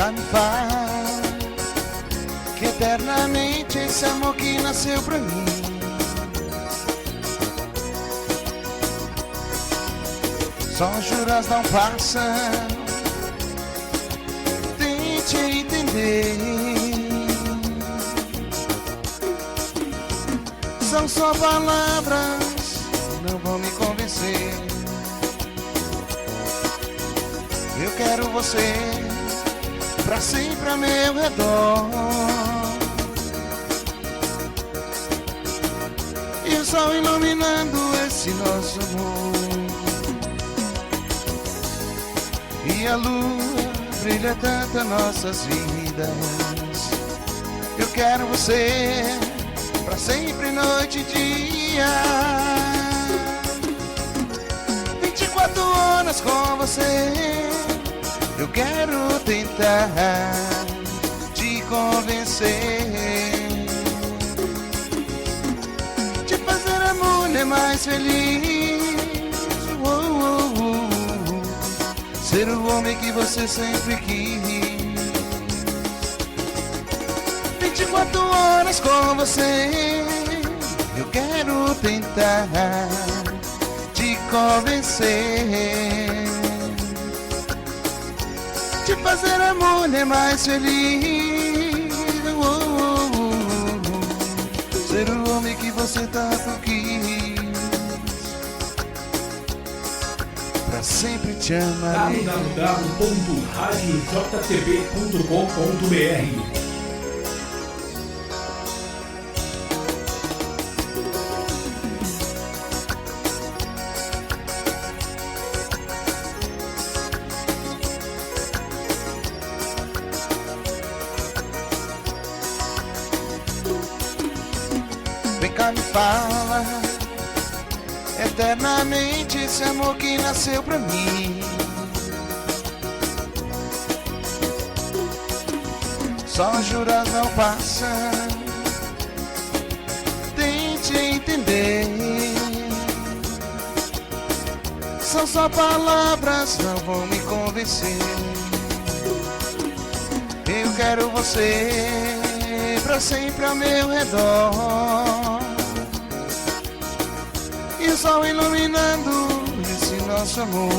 Me fala que eternamente esse amor que nasceu pra mim só juras não passam. Tente entender, são só palavras, não vão me convencer. Eu quero você pra sempre a meu redor, e o sol iluminando esse nosso amor, e a lua brilha tanto nossas vidas. Eu quero você pra sempre, noite e dia, 24 horas com você. Eu quero tentar te convencer, te fazer a mulher mais feliz, ser o homem que você sempre quis. 24 horas com você. Eu quero tentar te convencer, te fazer a mulher mais feliz, ser o homem que você tanto quis, pra sempre te amarei. www.radiojtb.com.br. Vem cá, me fala eternamente esse amor que nasceu pra mim só juras não passam. Tente entender, são só palavras, não vão me convencer. Eu quero você pra sempre ao meu redor, e o sol iluminando esse nosso amor,